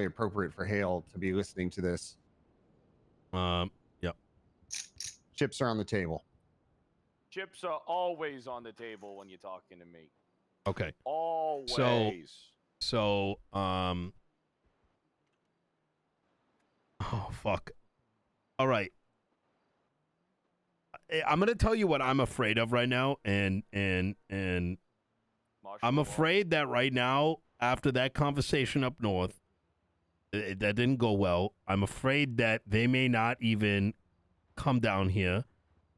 probably appropriate for Hale to be listening to this. Yep. Chips are on the table. Chips are always on the table when you're talking to me. Okay. Always. So, oh, fuck. All right. I'm going to tell you what I'm afraid of right now. And I'm afraid that right now, after that conversation up north, that didn't go well. I'm afraid that they may not even come down here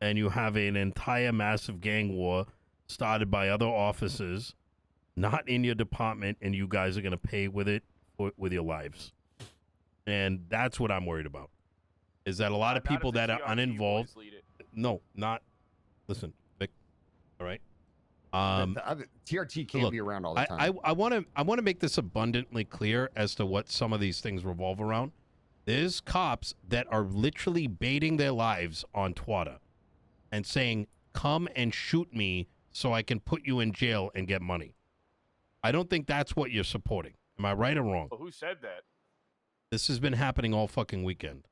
and you have an entire massive gang war started by other officers, not in your department, and you guys are going to pay with it with your lives. And that's what I'm worried about, is that a lot of people that are uninvolved. No, not. Listen, Vic. All right. The TRT can't be around all the time. I want to make this abundantly clear as to what some of these things revolve around. There's cops that are literally baiting their lives on Twitter and saying, "Come and shoot me so I can put you in jail and get money." I don't think that's what you're supporting. Am I right or wrong? Well, who said that? This has been happening all fucking weekend.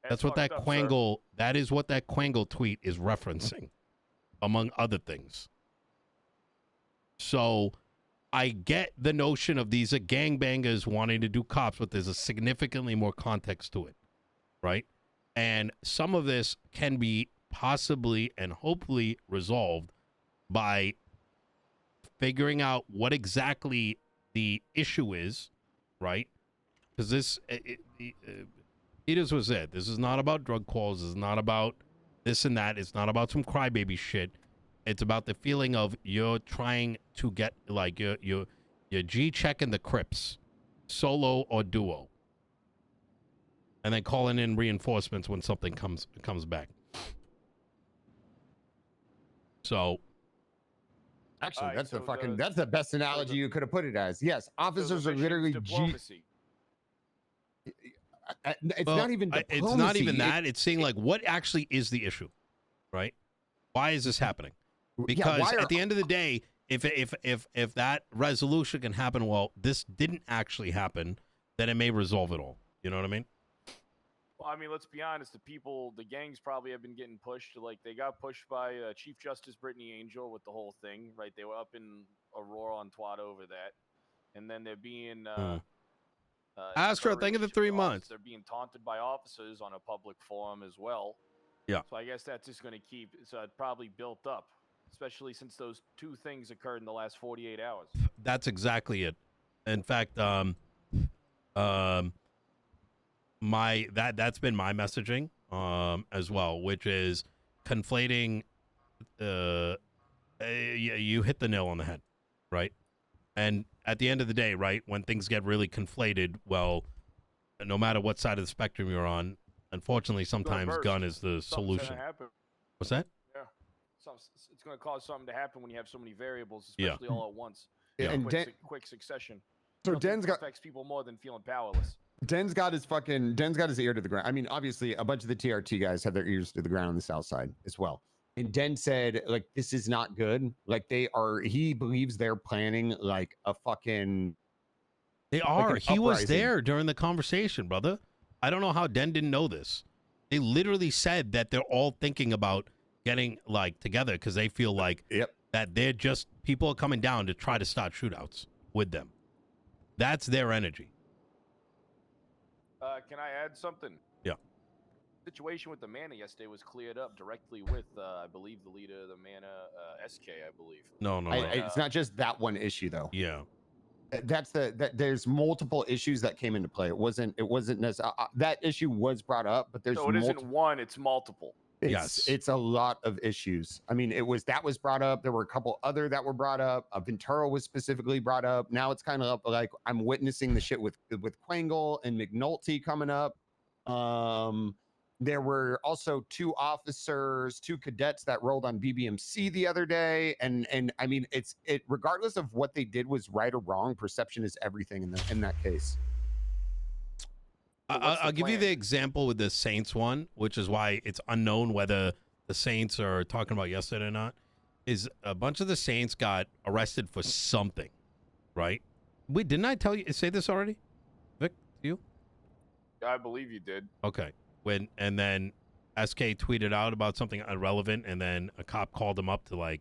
That's what that Quangle. That is what that Quangle tweet is referencing, among other things. So, I get the notion of these are gangbangers wanting to do cops, but there's a significantly more context to it, right? And some of this can be possibly and hopefully resolved by figuring out what exactly the issue is, right? Because this, it is what said. This is not about drug calls. This is not about this and that. It's not about some crybaby shit. It's about the feeling of you're trying to get like you're G checking the Crips, solo or duo, and then calling in reinforcements when something comes back. So, actually, that's that's the best analogy you could have put it as. Yes, officers are literally diplomacy. It's not even diplomacy. It's not even that. It's saying like, what actually is the issue, right? Why is this happening? Because at the end of the day, if that resolution can happen, well, this didn't actually happen, then it may resolve it all. You know what I mean? Well, I mean, let's be honest. The gangs probably have been getting pushed. Like they got pushed by Chief Justice Brittany Angel with the whole thing, right? They were up in a roar on Twat over that, and then they're being. Astro, thank you for 3 months. They're being taunted by officers on a public forum as well. Yeah. So I guess that's just going to keep. So it probably built up, especially since those two things occurred in the last 48 hours. That's exactly it. In fact, that's been my messaging as well, which is conflating. You hit the nail on the head, right? And at the end of the day, right, when things get really conflated, well, no matter what side of the spectrum you're on, unfortunately, sometimes gun is the solution. What's that? Yeah. It's going to cause something to happen when you have so many variables, especially all at once. Yeah. And quick succession. So Den's affects people more than feeling powerless. Den's got his ear to the ground. I mean, obviously, a bunch of the TRT guys have their ears to the ground on the south side as well. And Den said, like, this is not good. Like, he believes they're planning like a fucking. They are. Like he was there during the conversation, brother. I don't know how Den didn't know this. They literally said that they're all thinking about getting like together because they feel like that they're just people are coming down to try to start shootouts with them. That's their energy. Can I add something? Yeah. Situation with the Mana yesterday was cleared up directly with, I believe, the leader of the Mana, SK, I believe. No. It's not just that one issue, though. Yeah. There's multiple issues that came into play. It wasn't necessarily that issue was brought up, but there's so it isn't one, it's multiple. It's a lot of issues. I mean, that was brought up. There were a couple other that were brought up. Ventura was specifically brought up. Now it's kind of up like I'm witnessing the shit with Quangle and McNulty coming up. There were also two cadets that rolled on BBMC the other day, and I mean, it regardless of what they did was right or wrong. Perception is everything in that case. I'll give you the example with the Saints one, which is why it's unknown whether the Saints are talking about yesterday or not. Is a bunch of the Saints got arrested for something, right? Wait, didn't I tell you say this already, Vic? You? I believe you did. Okay. And then SK tweeted out about something irrelevant, and then a cop called him up to like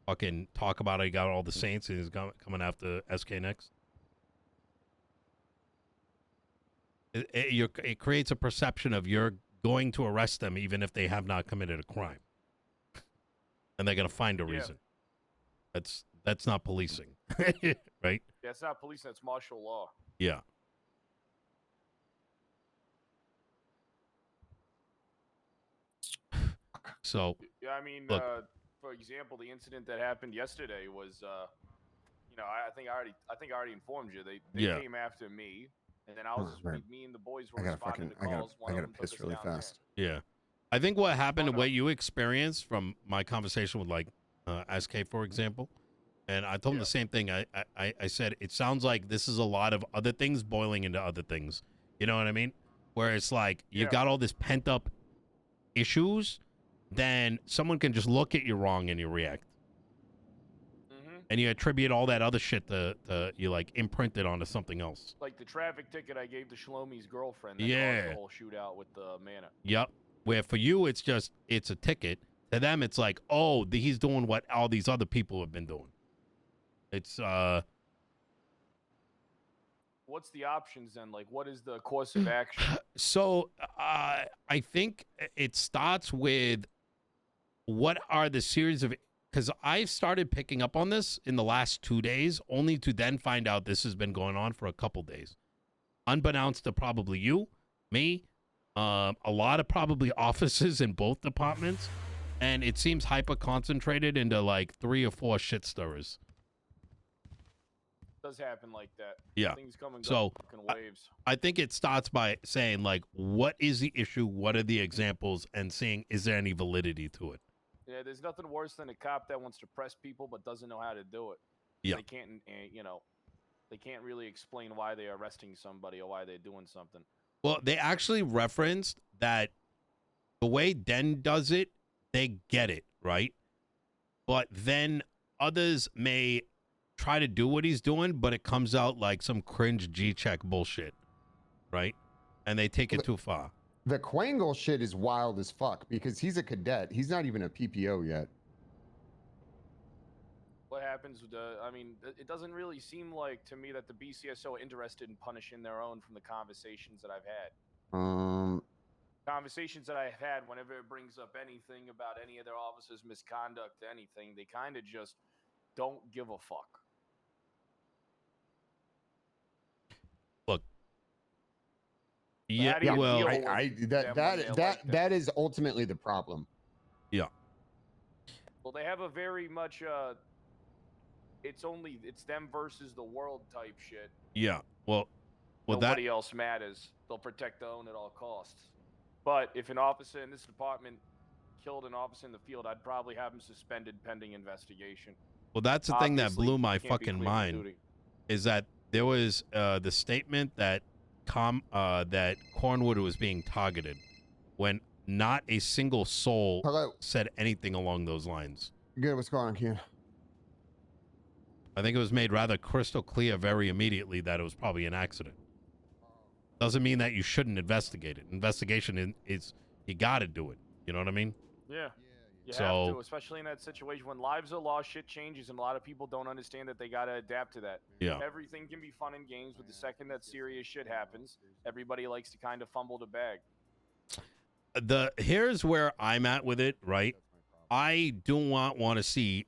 fucking talk about it. He got all the Saints, and he's coming after SK next. It creates a perception of you're going to arrest them even if they have not committed a crime, and they're gonna find a reason. That's not policing, right? That's not policing. That's martial law. Yeah. So Yeah, I mean, look. For example, the incident that happened yesterday was, you know, I think I already informed you. They came after me, and then I was me and the boys were responding to calls. I gotta piss really fast. Yeah. I think what happened and what you experienced from my conversation with like SK, for example, and I told him the same thing. I said, it sounds like this is a lot of other things boiling into other things. You know what I mean? Where it's like you've got all this pent up issues, then someone can just look at you wrong and you react. And you attribute all that other shit to you like imprint it onto something else. Like the traffic ticket I gave to Shlomi's girlfriend that caused the whole shootout with the Mana. Yep. Where for you it's a ticket. To them it's like, oh, he's doing what all these other people have been doing. It's What's the options then? Like, what is the course of action? So I think it starts with what are the series of, because I've started picking up on this in the last 2 days, only to then find out this has been going on for a couple days. Unbeknownst to probably you, me, a lot of probably offices in both departments, and it seems hyper concentrated into like 3 or 4 shit stirrers. Does happen like that. Yeah. Things come and go in waves. I think it starts by saying like, what is the issue? What are the examples? And seeing, is there any validity to it? Yeah, there's nothing worse than a cop that wants to press people but doesn't know how to do it. Yeah. They can't, they can't really explain why they're arresting somebody or why they're doing something. Well, they actually referenced that the way Den does it, they get it, right? But then others may try to do what he's doing, but it comes out like some cringe G-check bullshit, right? And they take it too far. The Quangle shit is wild as fuck because he's a cadet. He's not even a PPO yet. What happens with it doesn't really seem like to me that the BCSO are interested in punishing their own from the conversations that I've had. Conversations that I've had whenever it brings up anything about any of their officers' misconduct, anything, they kind of just don't give a fuck. Look. Yeah, well, that is ultimately the problem. Yeah. Well, they have a very much it's them versus the world type shit. Yeah. Well, nobody else matters. They'll protect their own at all costs. But if an officer in this department killed an officer in the field, I'd probably have him suspended pending investigation. Well, that's the thing that blew my fucking mind, is that there was the statement that that Cornwood was being targeted when not a single soul said anything along those lines. Good, what's going on, Ken? I think it was made rather crystal clear very immediately that it was probably an accident. Doesn't mean that you shouldn't investigate it. Investigation is you got to do it. You know what I mean? Yeah. You have to, especially in that situation when lives are lost, shit changes, and a lot of people don't understand that they got to adapt to that. Yeah. Everything can be fun and games, but the second that serious shit happens, everybody likes to kind of fumble the bag. Here's where I'm at with it, right? I do not want to see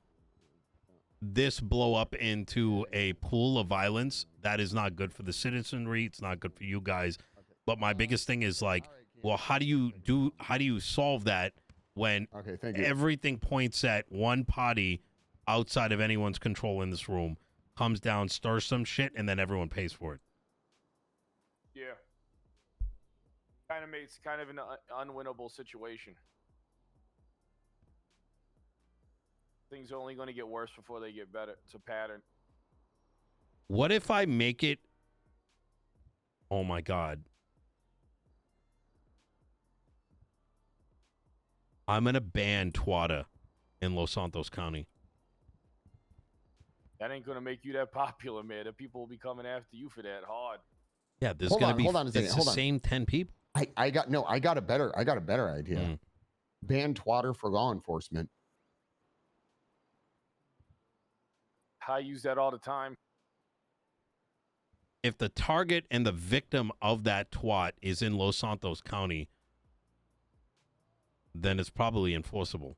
this blow up into a pool of violence. That is not good for the citizenry. It's not good for you guys. But my biggest thing is like, well, how do you solve that when everything points at one party outside of anyone's control in this room, comes down, stirs some shit, and then everyone pays for it? Yeah. Kind of makes an unwinnable situation. Things are only going to get worse before they get better. It's a pattern. What if I make it... Oh, my God. I'm going to ban Twata in Los Santos County. That ain't gonna make you that popular, man. The people will be coming after you for that hard. Yeah, there's Hold gonna on, be. hold on a second, It's hold the on. same 10 people. I got a better idea. Mm. Ban twatter for law enforcement. I use that all the time. If the target and the victim of that twat is in Los Santos County, then it's probably enforceable.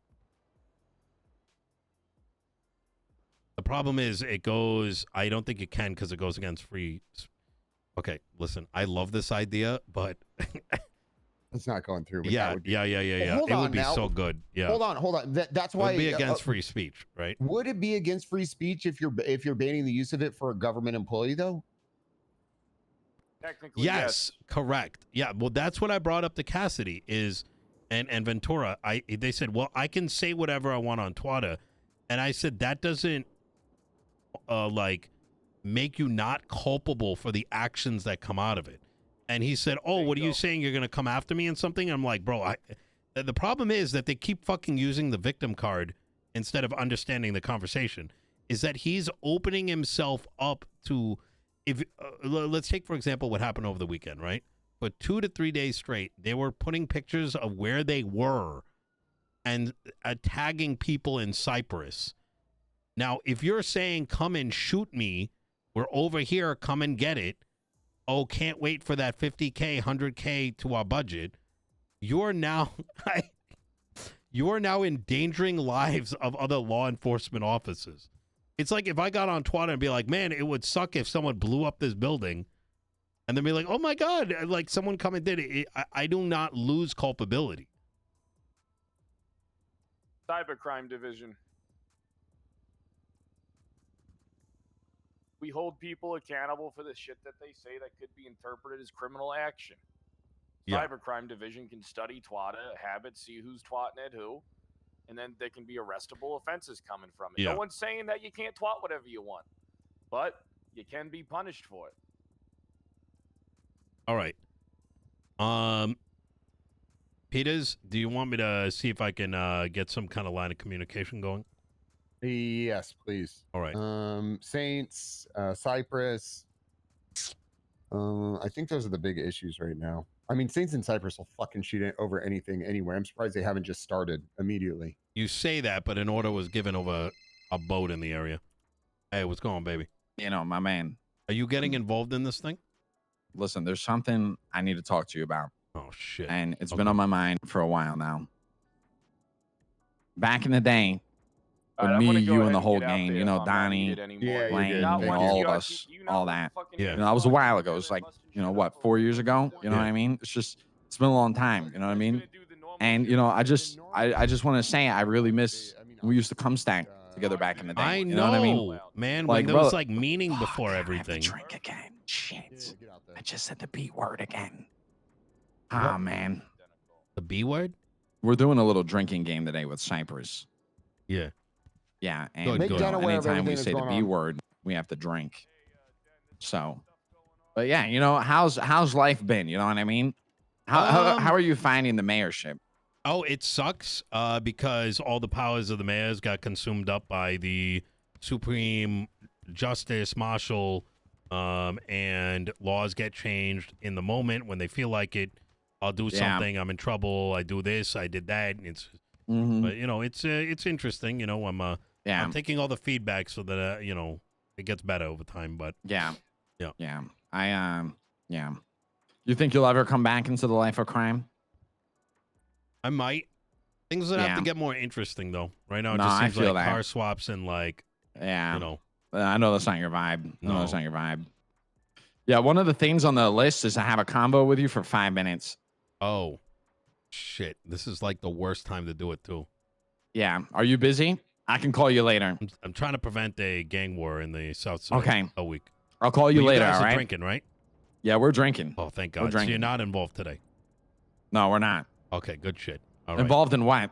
The problem is it goes, I don't think you can because it goes against free. Okay, listen, I love this idea, but It's not going through. But yeah. Hold It would on be now. so good. Yeah. Hold on. That's It why would be against free speech, right? Would it be against free speech if you're banning the use of it for a government employee though? Technically, Yes, correct. Yeah, well, that's what I brought up to Cassidy and Ventura. They said, well, I can say whatever I want on Twitter, and I said that doesn't like make you not culpable for the actions that come out of it. And he said, oh, what are you saying? You're gonna come after me and something? I'm like, bro, the problem is that they keep fucking using the victim card instead of understanding the conversation. Is that he's opening himself up to. If let's take, for example, what happened over the weekend, right? For 2 to 3 days straight, they were putting pictures of where they were and tagging people in Cyprus. Now, if you're saying, come and shoot me, we're over here, come and get it. Oh, can't wait for that 50K, 100K to our budget. You're now endangering lives of other law enforcement officers. It's like if I got on Twitter and be like, man, it would suck if someone blew up this building, and then be like, oh my God, like someone come and did it. I do not lose culpability. Cybercrime division. We hold people accountable for the shit that they say that could be interpreted as criminal action. Yeah. Cybercrime division can study twata habits, see who's twatting at who, and then there can be arrestable offenses coming from it. Yeah. No one's saying that you can't twat whatever you want, but you can be punished for it. All right. Peters, do you want me to see if I can get some kind of line of communication going? Yes, please. All right. Saints, Cyprus. I think those are the big issues right now. I mean, Saints and Cyprus will fucking shoot it over anything anywhere. I'm surprised they haven't just started immediately. You say that, but an order was given over a boat in the area. Hey, what's going on, baby? You know, my man. Are you getting involved in this thing? Listen, there's something I need to talk to you about. Oh, shit. And it's been on my mind for a while now. Back in the day, with me, you, and the whole gang, you know, Donnie, Lane, all of us, all that. Yeah. You know, that was a while ago. It was like, you know, what, 4 years ago? You know what I mean? It's been a long time. You know what I mean? And, you know, I just want to say I really miss, we used to come stack together back in the day. I you know what I mean? Man, Like, when there was like meaning before I everything. have to drink again. Shit. I just said the B word again. Ah, man. The B word? We're doing a little drinking game today with Cyprus. Yeah. Yeah, and Good, Make good. Dan aware of anytime we everything say that's the going B on. word, we have to drink. So, but yeah, you know, how's life been? You know what I mean? How are you finding the mayorship? Oh, it sucks because all the powers of the mayors got consumed up by the Supreme Justice Marshal, and laws get changed in the moment when they feel like it. I'll do something. I'm in trouble. I do this. I did that. And it's, but you know, it's interesting. You know, I'm taking all the feedback so that you know, it gets better over time. But yeah. Yeah. You think you'll ever come back into the life of crime? I might. Things would have to get more interesting though. Right now, it No, just I seems feel like that. car swaps and like, Yeah. you know. I know that's not your vibe. No. That's not your vibe. Yeah, one of the things on the list is to have a combo with you for 5 minutes. Oh, shit! This is like the worst time to do it too. Yeah. Are you busy? I can call you later. I'm trying to prevent a gang war in the South Side. Okay. A week. I'll call you But later, guys all are right? drinking, right? Yeah, we're drinking. Oh, thank We're God. So you're drinking. not involved today. No, we're not. Okay, good shit. All right. Involved in what?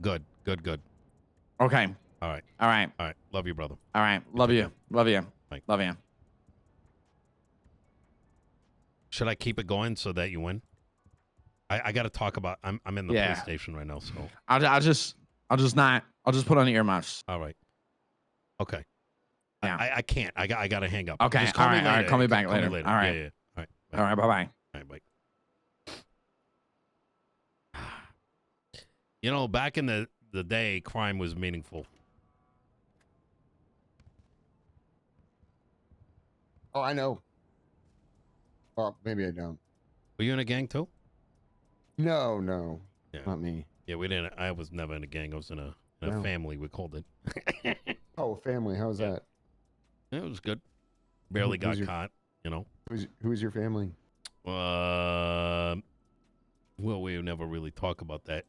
Good. Okay. All right. All right. All right. Love you, brother. All right. Love take you. care. Love you. Bye. Love you. Should I keep it going so that you win? I got to talk about. I'm in the Yeah. PlayStation right now, so. I'll just put on the earmuffs. All right. Okay. Yeah. I can't. I got to hang up. Okay. Just call All me right. later. All right. Call me back Call me later. All right. Yeah. All right. Bye. All right. Bye-bye. All right. Bye. You know, back in the day, crime was meaningful. Oh, I know. Well, maybe I don't. Were you in a gang too? No, no, Yeah. not me. Yeah, we didn't. I was never in a gang. I was in a family. We called it. Oh, family. How's that? It was good. Barely got your- caught. You know. Who's your family? Well, we never really talk about that.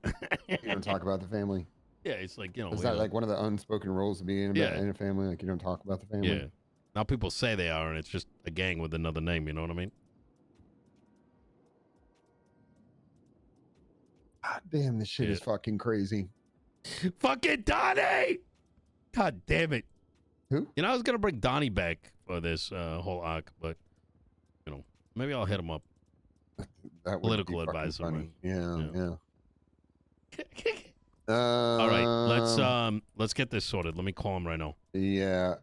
You don't talk about the family. Yeah, it's like, you know. Is that like one of the unspoken rules of being in a family? Like you don't talk about the family. Yeah. Now people say they are, and it's just a gang with another name. You know what I mean? God damn, this shit is fucking crazy. Fucking Donnie! God damn it. Who? You know, I was gonna bring Donnie back for this whole arc, but you know, maybe I'll hit him up. That would Political be fucking advisor, funny. right? Yeah. All right, let's get this sorted. Let me call him right now. Yeah.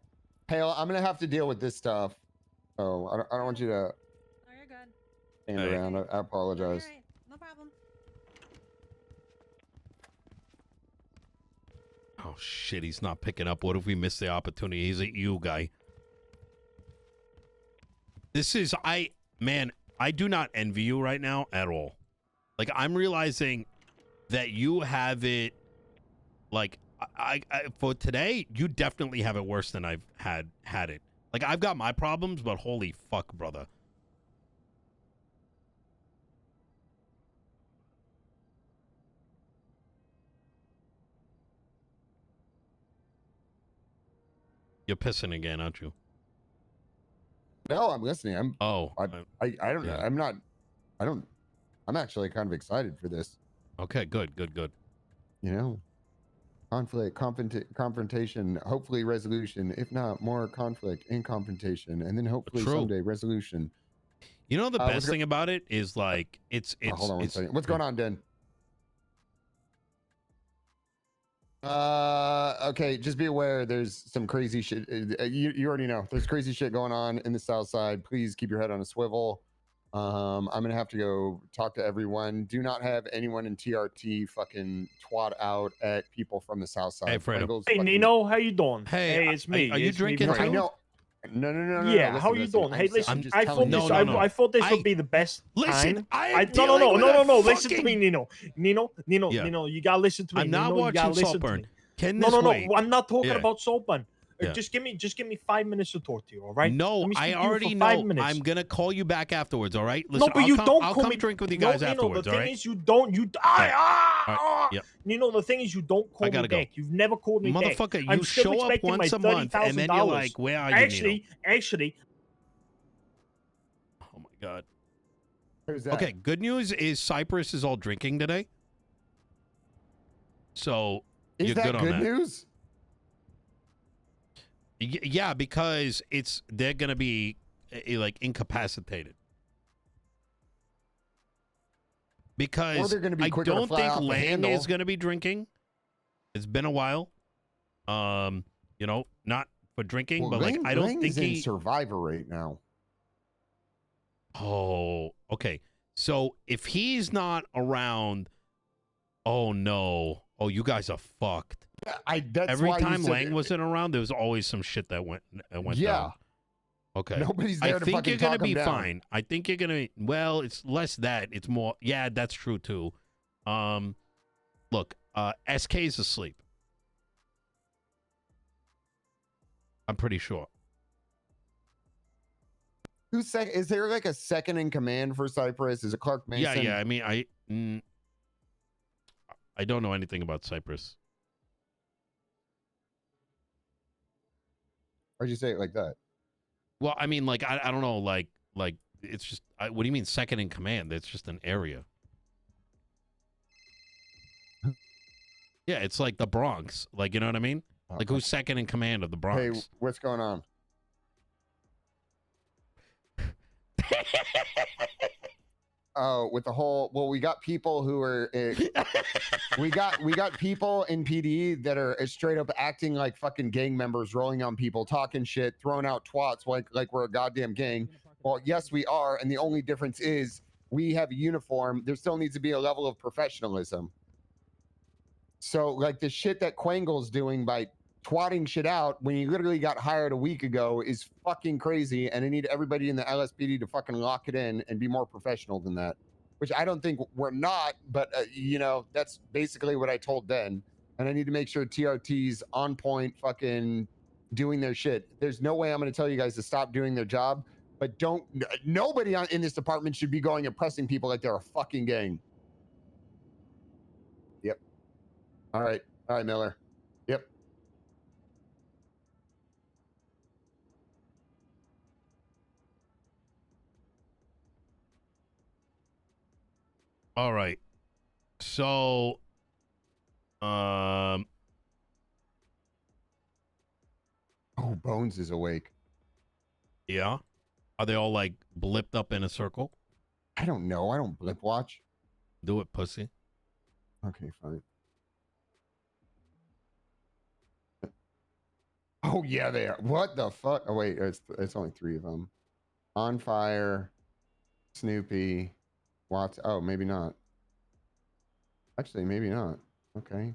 Hey, I'm gonna have to deal with this stuff. Oh, I don't want you to Oh, you're good. stand Hey. around. I No, apologize. you're right. No problem. Oh shit, he's not picking up. What if we miss the opportunity? He's a you guy. I do not envy you right now at all. Like, I'm realizing that you have it, like, I for today, you definitely have it worse than I've had it. Like, I've got my problems, but holy fuck, brother. You're pissing again, aren't you? No, I'm listening. I don't know. Yeah. I'm actually kind of excited for this. Okay, good. You know, conflict, confrontation, hopefully resolution. If not, more conflict and confrontation, and then hopefully True. someday resolution. You know, the best thing about it is, like, it's hold on one second. What's going on, Den? Okay, just be aware there's some crazy shit. You already know there's crazy shit going on in the south side. Please keep your head on a swivel. I'm gonna have to go talk to everyone. Do not have anyone in TRT fucking twat out at people from the south side. Hey, Fredo. Hey, Nino, how you doing? Hey, it's me. are you It's drinking me, too? I Fredo. know. No. Yeah, how you listen, doing? Hey, listen, just I telling thought you. this. I thought this would be the best Listen, time. I am no. dealing with a Listen to me, fucking- Nino. Yeah. Nino, you gotta listen to me. I'm not Nino, you gotta watching listen to Saltburn. me. Can No, this no. wait? I'm not talking Yeah. about Saltburn. Yeah. Just give me 5 minutes to talk to you. All right? No, Let me I speak to you already for 5 know. minutes. I'm gonna call you back afterwards. All right? Listen, No, but I'll come drink with you guys Nino, afterwards. the All thing right? is, you don't. All right. Yep. Nino, the thing is, you don't call me gotta go. back. You've never called me back. Motherfucker, you I'm still show up expecting once my a month, and then you're $30,000. like, "Where are you, Nino?" Actually, Oh my god. Who's that? Okay, good news is Cypress is all drinking today. So Is you're that good on that. news? Yeah, because they're gonna be like incapacitated. Because they're gonna be I quicker to don't fly think off the Lang handle. is gonna be drinking. It's been a while. You know, not for drinking, Well, but like I don't Lang think is in he. Survivor right now. Oh, okay. So if he's not around, oh no, oh you guys are fucked. That's Every why you time said- Lang wasn't around, there was always some shit that went Yeah. down. Okay. Nobody's there I to think fucking you're gonna talk 'em be down. fine. I think you're gonna. Well, it's less that. It's more. Yeah, that's true too. Look, SK is asleep. I'm pretty sure. Who's second? Is there like a second in command for Cypress? Is it Clark Mason? Yeah. I mean, I don't know anything about Cypress. Why'd you say it like that? Well, I mean, like I don't know, like it's just. What do you mean second in command? It's just an area. Yeah, it's like the Bronx. Like, you know what I mean? Like, who's second in command of the Hey, Bronx? what's going on? with the whole, well, we got people who are we got people in PD that are straight up acting like fucking gang members, rolling on people, talking shit, throwing out twats like we're a goddamn gang. Well, yes, we are, and the only difference is we have a uniform. There still needs to be a level of professionalism. So, like, the shit that Quangle's doing by twatting shit out when he literally got hired a week ago is fucking crazy, and I need everybody in the LSPD to fucking lock it in and be more professional than that, which I don't think we're not, but you know, that's basically what I told Den, and I need to make sure TRT's on point, fucking doing their shit. There's no way I'm going to tell you guys to stop doing their job, but nobody in this department should be going and pressing people like they're a fucking gang. Yep. All right, Miller. Yep. All right. So, oh, Bones is awake. yeah. Are they all like blipped up in a circle? I don't know. I don't blip watch. Do it, pussy. Okay, fine. Oh yeah, they are. What the fuck? Oh wait, it's only 3 of them. On Fire, Snoopy, Watts. Oh, maybe not. Actually, maybe not. Okay.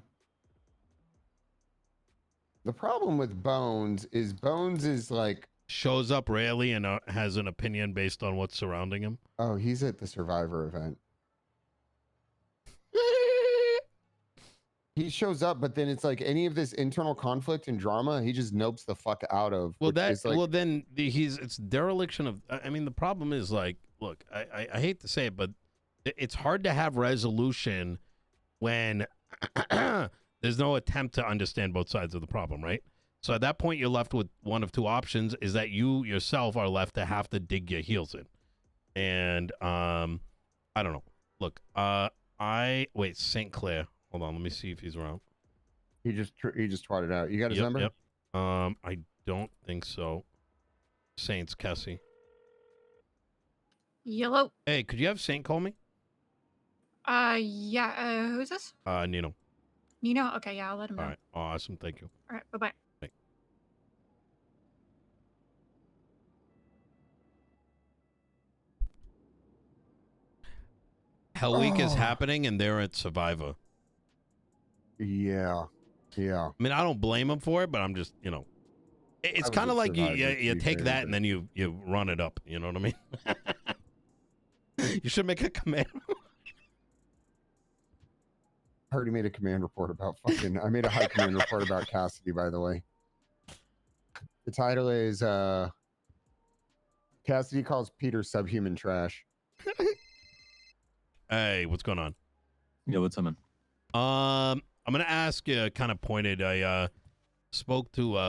The problem with Bones is like, shows up rarely and has an opinion based on what's surrounding him. Oh, he's at the Survivor event. He shows up, but then it's like any of this internal conflict and drama, he just nopes the fuck out of. Well, like, it's dereliction of. I mean, the problem is like, look, I hate to say it, but it's hard to have resolution when there's no attempt to understand both sides of the problem, right? So at that point, you're left with one of 2 options: is that you yourself are left to have to dig your heels in, and I don't know. Look, wait, St. Clair. Hold on, let me see if he's around. he just twatted out. You got his number? Yep. I don't think so. Saints, Cassie. Yellow. Hey, could you have Saint call me? Yeah. Who's this? Nino. Nino. Okay, yeah, I'll let him know. All right. Awesome. Thank you. All right. Bye bye. Hell Week is happening, and they're at Survivor. Yeah. I mean, I don't blame them for it, but I'm just, you know, it's kind of like you take that and then you run it up. You know what I mean? You should make a command. I already made a command report about fucking. I made a high command report about Cassidy, by the way. The title is Cassidy calls Peter subhuman trash. Hey, what's going on? Yeah, what's up, man? I'm gonna ask you, kind of pointed. I spoke to